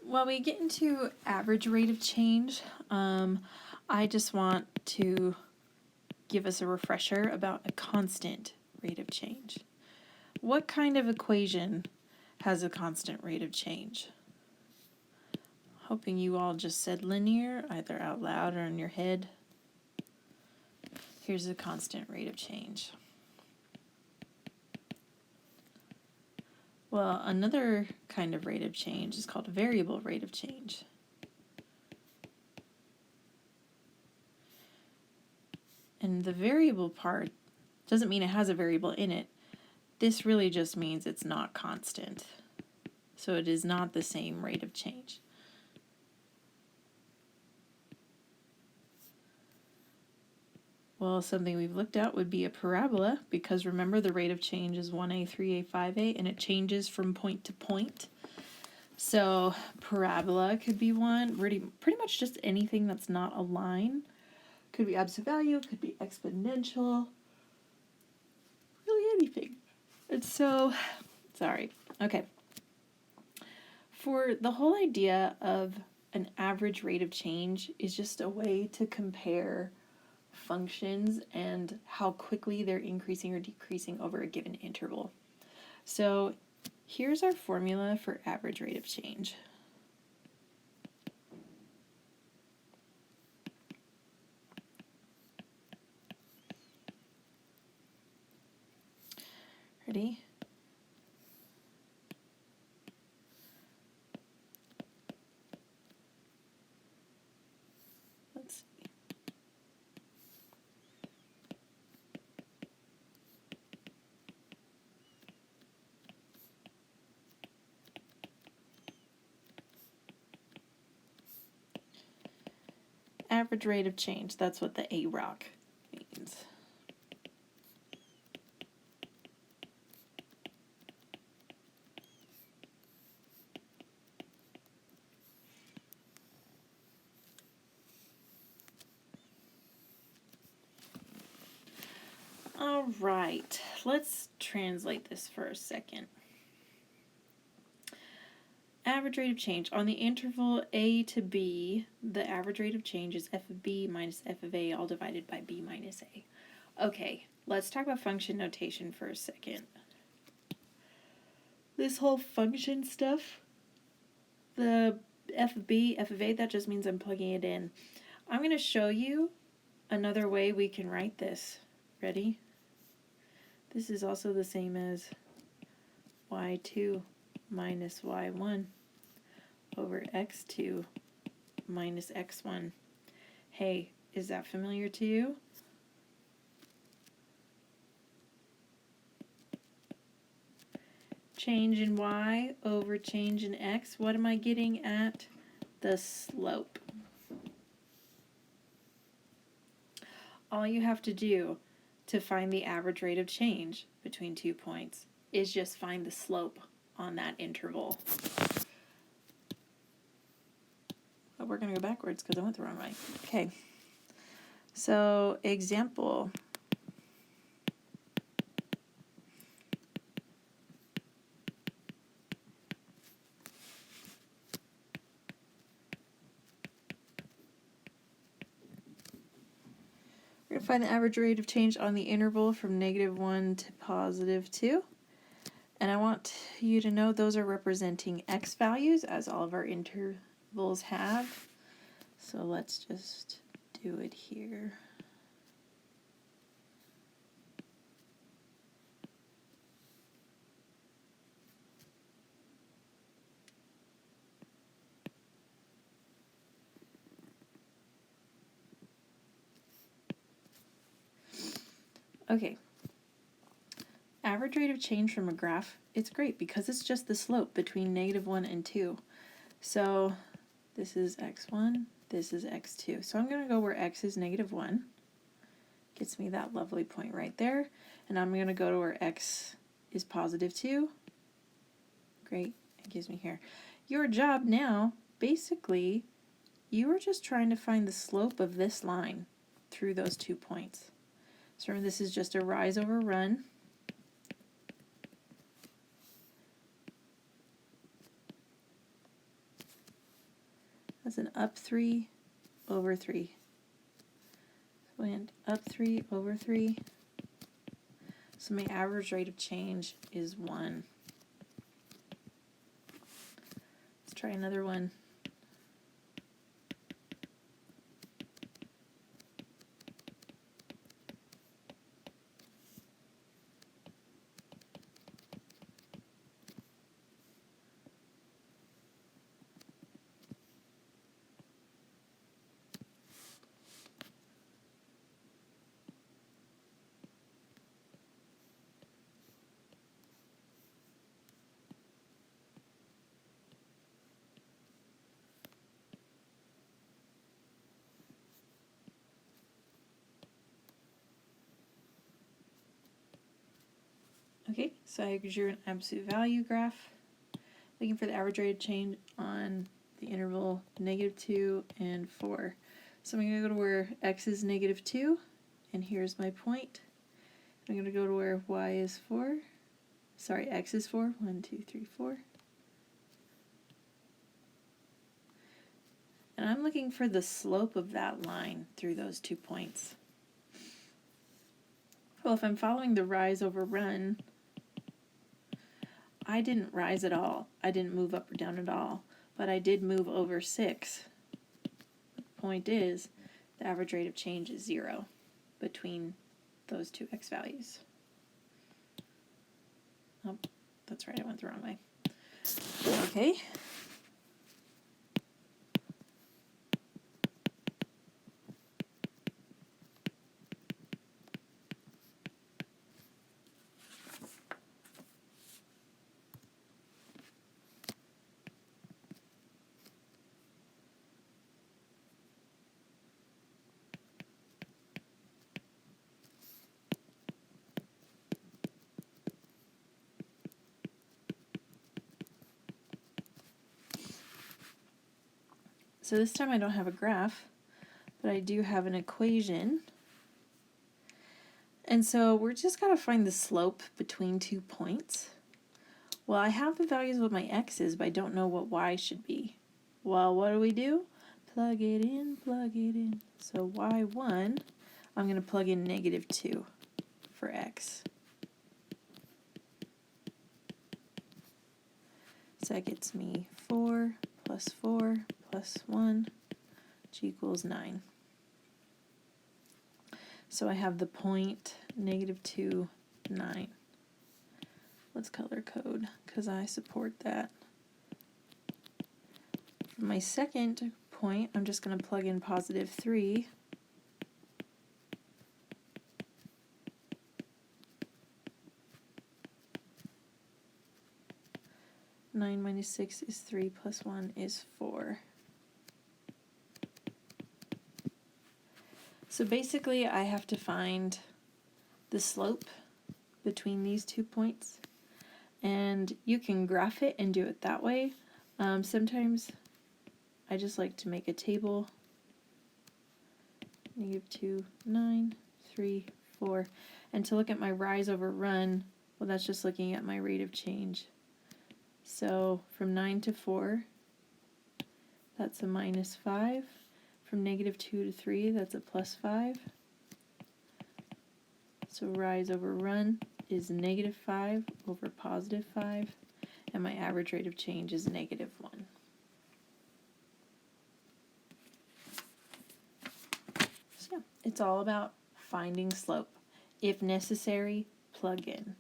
while we get into average rate of change, I just want to give us a refresher about a constant rate of change. What kind of equation has a constant rate of change? Hoping you all just said linear, either out loud or in your head. Here's a constant rate of change. Well, another kind of rate of change is called variable rate of change. And the variable part doesn't mean it has a variable in it. This really just means it's not constant. So it is not the same rate of change. Well, something we've looked at would be a parabola, because remember the rate of change is 1a, 3a, 5a, and it changes from point to point. So parabola could be one, pretty much just anything that's not a line. Could be absolute value, could be exponential, really anything. And so, sorry, okay. For the whole idea of an average rate of change is just a way to compare functions and how quickly they're increasing or decreasing over a given interval. So here's our formula for average rate of change. Ready? Let's see. Average rate of change, that's what the AROC means. All right, let's translate this for a second. Average rate of change. On the interval a to b, the average rate of change is f of b minus f of a, all divided by b minus a. Okay, let's talk about function notation for a second. This whole function stuff, the f of b, f of a, that just means I'm plugging it in. I'm going to show you another way we can write this. Ready? This is also the same as y2 minus y1 over x2 minus x1. Hey, is that familiar to you? Change in y over change in x. What am I getting at? The slope. All you have to do to find the average rate of change between 2 points is just find the slope on that interval. But we're going to go backwards because I went the wrong way. Okay. So, example. We're going to find the average rate of change on the interval from -1 to +2. And I want you to know those are representing x values, as all of our intervals have. So let's just do it here. Okay. Average rate of change from a graph, it's great because it's just the slope between -1 and 2. So this is x1, this is x2. So I'm going to go where x is -1. Gets me that lovely point right there. And I'm going to go to where x is +2. Great, it gives me here. Your job now, basically, you are just trying to find the slope of this line through those 2 points. So remember, this is just a rise over run. That's an up 3 over 3. So and up 3 over 3. So my average rate of change is 1. Let's try another one. Okay, so I drew an absolute value graph, looking for the average rate of change on the interval -2 and 4. So I'm going to go to where x is -2, and here's my point. I'm going to go to where y is 4. Sorry, x is 4. 1, 2, 3, 4. And I'm looking for the slope of that line through those 2 points. Well, if I'm following the rise over run, I didn't rise at all. I didn't move up or down at all, but I did move over 6. The point is, the average rate of change is 0 between those two x values. Oh, that's right, I went the wrong way. Okay. So this time I don't have a graph, but I do have an equation. And so we're just got to find the slope between 2 points. Well, I have the values of what my x is, but I don't know what y should be. Well, what do? Plug it in, plug it in. So y1, I'm going to plug in -2 for x. So that gets me 4 plus 4 plus 1, which equals 9. So I have the point -2, 9. Let's color code because I support that. For my second point, I'm just going to plug in +3. Nine minus 6 is 3 plus 1 is 4. So basically I have to find the slope between these 2 points, and you can graph it and do it that way. Sometimes I just like to make a table. -2, 9, 3, 4. And to look at my rise over run, well, that's just looking at my rate of change. So from 9 to 4, that's a -5. From -2 to 3, that's a +5. So rise over run is -5 over +5, and my average rate of change is -1. So yeah, it's all about finding slope. If necessary, plug in.